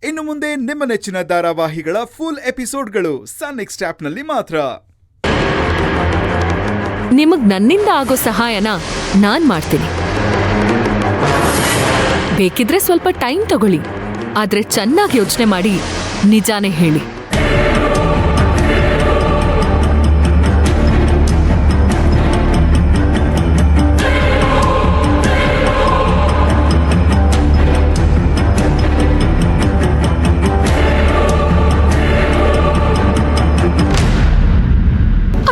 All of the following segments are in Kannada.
ಇನ್ನು ಮುಂದೆ ನಿಮ್ಮ ನೆಚ್ಚಿನ ಧಾರಾವಾಹಿಗಳ ಫುಲ್ ಎಪಿಸೋಡ್ಗಳು ಸನ್ ನೆಕ್ಸ್ಟ್ ಆಪ್ನಲ್ಲಿ ಮಾತ್ರ. ನಿಮಗ್ ನನ್ನಿಂದ ಆಗೋ ಸಹಾಯನ ನಾನ್ ಮಾಡ್ತೀನಿ. ಬೇಕಿದ್ರೆ ಸ್ವಲ್ಪ ಟೈಮ್ ತಗೊಳ್ಳಿ, ಆದ್ರೆ ಚೆನ್ನಾಗಿ ಯೋಚನೆ ಮಾಡಿ ನಿಜಾನೇ ಹೇಳಿ.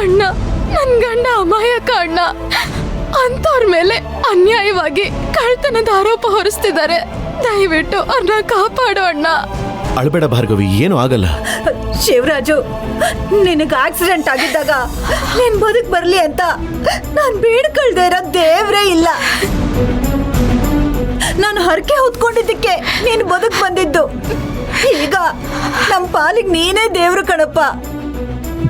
ಅಣ್ಣ, ನನ್ ಗಂಡ ಅಮಾಯಕ ಅಣ್ಣ. ಅಂತವ್ರ ಮೇಲೆ ಅನ್ಯಾಯವಾಗಿ ಕಳ್ತನದ ಆರೋಪ ಹೊರಿಸ್ತಿದ್ದಾರೆ. ದಯವಿಟ್ಟು ಅವ್ರನ್ನ ಕಾಪಾಡು ಅಣ್ಣ. ಅಳಬೇಡ ಭಾರ್ಗವಿ, ಏನು ಆಗಲ್ಲ. ಶಿವರಾಜು, ನಿನಗೆ ಆಕ್ಸಿಡೆಂಟ್ ಆಗಿದ್ದಾಗ ನೀನ್ ಬದುಕ್ ಬರ್ಲಿ ಅಂತ ನಾನ್ ಬೇಡ್ಕೊಳ್ದೇ ಇರೋ ದೇವ್ರೇ ಇಲ್ಲ. ನಾನು ಹರಕೆ ಹೊತ್ಕೊಂಡಿದ್ದಕ್ಕೆ ನೀನು ಬದುಕ್ ಬಂದಿದ್ದು. ಈಗ ನಮ್ಮ ಪಾಲಿಗೆ ನೀನೇ ದೇವ್ರು ಕಣಪ್ಪ.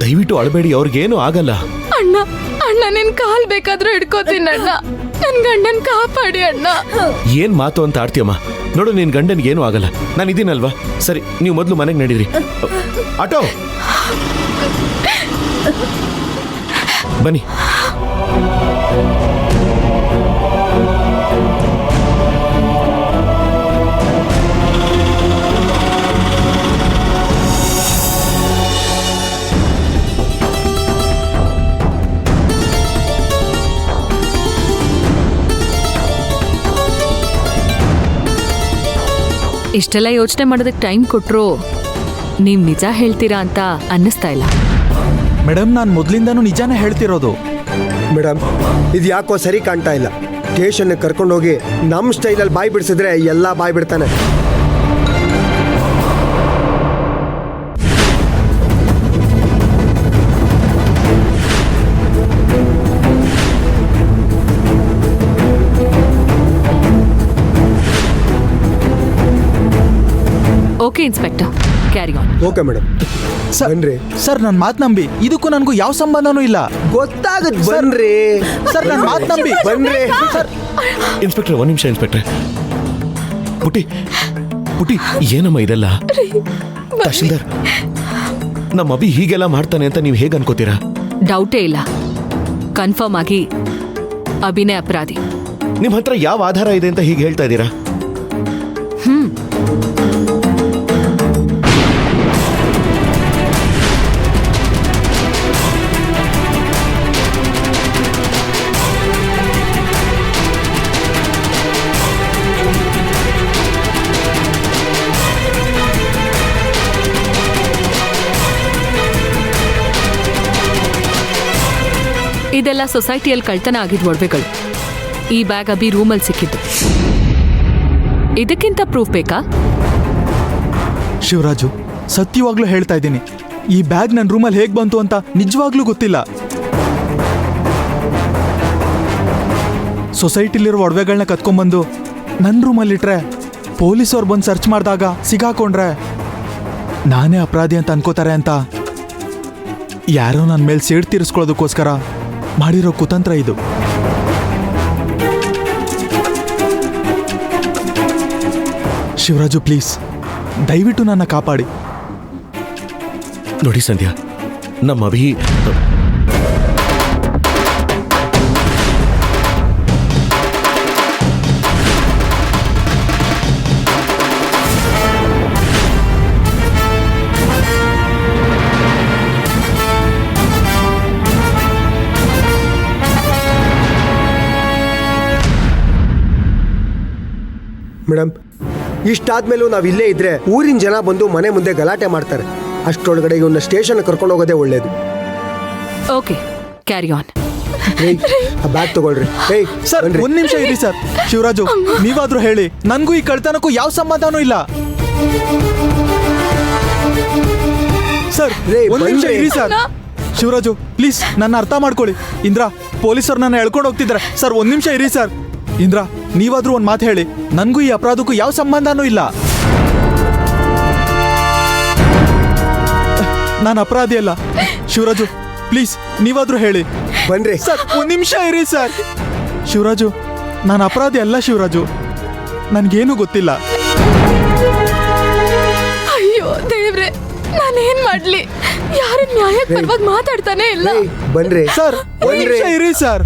ದಯವಿಟ್ಟು ಅಳಬೇಡಿ, ಅವ್ರಿಗೇನು ಆಗಲ್ಲ. ಅಣ್ಣ ಅಣ್ಣ, ನಿನ್ ಕಾಲ್ ಬೇಕಾದ್ರೂ ಹಿಡ್ಕೋತೀನಿ ಅಣ್ಣ. ನನ್ ಗಂಡನ್ ಕಾಪಾಡಿ ಅಣ್ಣ. ಏನ್ ಮಾತು ಅಂತ ಆಡ್ತೀಯಮ್ಮ. ನೋಡು, ನಿನ್ ಗಂಡನ್ಗೆ ಏನು ಆಗಲ್ಲ, ನಾನು ಇದೀನಲ್ವಾ. ಸರಿ, ನೀವು ಮೊದಲು ಮನೆಗೆ ನಡೀರಿ. ಆಟೋ ಬನ್ನಿ. ಇಷ್ಟೆಲ್ಲ ಯೋಚನೆ ಮಾಡೋದಕ್ಕೆ ಟೈಮ್ ಕೊಟ್ರು ನೀವ್ ನಿಜ ಹೇಳ್ತೀರಾ ಅಂತ ಅನ್ನಿಸ್ತಾ ಇಲ್ಲ. ಮೇಡಮ್, ನಾನು ಮೊದಲಿಂದನೂ ನಿಜಾನೇ ಹೇಳ್ತಿರೋದು. ಮೇಡಮ್, ಇದು ಯಾಕೋ ಸರಿ ಕಾಣ್ತಾ ಇಲ್ಲ. ಸ್ಟೇಷನ್ಗೆ ಕರ್ಕೊಂಡೋಗಿ ನಮ್ಮ ಸ್ಟೈಲಲ್ಲಿ ಬಾಯಿ ಬಿಡಿಸಿದ್ರೆ ಎಲ್ಲ ಬಾಯಿ ಬಿಡ್ತಾನೆ. Okay inspector, carry on. Okay madam. ಬನ್ರಿ ಸರ್, ನನ್ನ ಮಾತು ನಂಬಿ. ಇದಕ್ಕೂ ನನಗೂ ಯಾವ ಸಂಬಂಧನೂ ಇಲ್ಲ. ಗೊತ್ತಾಗದ್ ಬನ್ರಿ ಸರ್, ನನ್ನ ಮಾತು ನಂಬಿ. ಬನ್ರಿ ಸರ್. ಇನ್ಸ್ಪೆಕ್ಟರ್, ಒಂದ್ ನಿಮಿಷ ಇನ್ಸ್ಪೆಕ್ಟ್ರೆ. ಪುಟಿ ಪುಟಿ, ಏನಮ್ಮ ಇದೆಲ್ಲ? ತಹಶೀಲ್ದಾರ್, ನಮ್ಮ ಅಭಿ ಹೀಗೆಲ್ಲ ಮಾಡ್ತಾನೆ ಅಂತ ನೀವು ಹೇಗೆ ಅನ್ಕೋತೀರಾ? ಡೌಟೇ ಇಲ್ಲ, ಕನ್ಫರ್ಮ್ ಆಗಿ ಅಭಿನೇ ಅಪರಾಧಿ. ನಿಮ್ಮ ಹತ್ರ ಯಾವ ಆಧಾರ ಇದೆ ಅಂತ ಹೀಗೆ ಹೇಳ್ತಾ ಇದ್ದೀರಾ? ಇದೆಲ್ಲ ಸೊಸೈಟಿಯಲ್ಲಿ ಕಳ್ತನ ಆಗಿದ್ ಒಡವೆಗಳು. ಈ ಬ್ಯಾಗ್ ಅಭಿ ರೂಮಲ್ಲಿ ಸಿಕ್ಕಿದ್ದು. ಇದಕ್ಕಿಂತ ಪ್ರೂಫ್ ಬೇಕಾ? ಶಿವರಾಜು, ಸತ್ಯವಾಗ್ಲೂ ಹೇಳ್ತಾ ಇದ್ದೀನಿ, ಈ ಬ್ಯಾಗ್ ನನ್ನ ರೂಮಲ್ಲಿ ಹೇಗೆ ಬಂತು ಅಂತ ನಿಜವಾಗ್ಲೂ ಗೊತ್ತಿಲ್ಲ. ಸೊಸೈಟಿಲಿರೋ ಒಡವೆಗಳನ್ನ ಕತ್ಕೊಂಡ್ಬಂದು ನನ್ನ ರೂಮಲ್ಲಿಟ್ರೆ ಪೊಲೀಸವ್ರು ಬಂದು ಸರ್ಚ್ ಮಾಡಿದಾಗ ಸಿಗಾಕೊಂಡ್ರೆ ನಾನೇ ಅಪರಾಧಿ ಅಂತ ಅನ್ಕೋತಾರೆ ಅಂತ ಯಾರೋ ನನ್ನ ಮೇಲೆ ಸೇಡ್ ತೀರಿಸ್ಕೊಳ್ಳೋದಕ್ಕೋಸ್ಕರ ಮಾಡಿರೋ ಕುತಂತ್ರ ಇದು. ಶಿವರಾಜು, ಪ್ಲೀಸ್ ದಯವಿಟ್ಟು ನನ್ನ ಕಾಪಾಡಿ. ನೋಡಿ ಸಂಧ್ಯಾ, ನಮ್ಮ ಅಭಿ ಮೇಡಮ್, ಇಷ್ಟಾದ್ಮೇಲೂ ನಾವು ಇಲ್ಲೇ ಇದ್ರೆ ಊರಿನ ಜನ ಬಂದು ಮನೆ ಮುಂದೆ ಗಲಾಟೆ ಮಾಡ್ತಾರೆ. ಅಷ್ಟರೊಳಗಡೆ ಇವನ್ನ ಸ್ಟೇಷನ್ ಕರ್ಕೊಂಡು ಹೋಗೋದೇ ಒಳ್ಳೇದು. Okay, carry on. ಆ ಬ್ಯಾಗ್ ತಗೊಳ್ರಿ. ಸರ್, ಒಂದ್ ನಿಮಿಷ ಇರಿ ಸರ್. ಶಿವರಾಜು, ನೀವಾದ್ರೂ ಹೇಳಿ, ನನ್ಗೂ ಈ ಕಳ್ತನಕ್ಕೂ ಯಾವ ಸಂಬಂಧನೂ ಇಲ್ಲ. ಸರ್, ಒಂದ್ ನಿಮಿಷ ಇರಿ ಸರ್. ಶಿವರಾಜು, ಪ್ಲೀಸ್ ನನ್ನ ಅರ್ಥ ಮಾಡ್ಕೊಳ್ಳಿ. ಇಂದ್ರ, ಪೊಲೀಸರು ನನ್ನ ಎಳ್ಕೊಂಡು ಹೋಗ್ತಿದ್ದಾರೆ. ಸರ್, ಒಂದ್ ನಿಮಿಷ ಇರಿ ಸರ್. ಇಂದ್ರ, ನೀವಾದ್ರೂ ಒಂದ್ ಮಾತು ಹೇಳಿ, ನನ್ಗೂ ಈ ಅಪರಾಧಕ್ಕೂ ಯಾವ ಸಂಬಂಧನೂ ಇಲ್ಲ. ನಾನು ಅಪರಾಧಿ ಅಲ್ಲ. ಶಿವರಾಜು, ಪ್ಲೀಸ್ ನೀವಾದ್ರೂ ಹೇಳಿ. ಬನ್ರಿ ಸರ್, ಒಂದ್ ನಿಮಿಷ ಇರಿ ಸರ್. ಶಿವರಾಜು, ನಾನು ಅಪರಾಧಿ ಅಲ್ಲ ಶಿವರಾಜು, ನನ್ಗೇನು ಗೊತ್ತಿಲ್ಲ. ಮಾಡ್ಲಿ? ಯಾರು ನ್ಯಾಯಕ್ಕೆ ಪರವಾಗಿ ಮಾತಾಡ್ತಾನೆ ಇಲ್ಲ. ಬನ್ರಿ ಸರ್ ಒಂದ್ ಬನ್ರಿ ನಿಮಿಷ ಇರಿ ಸರ್.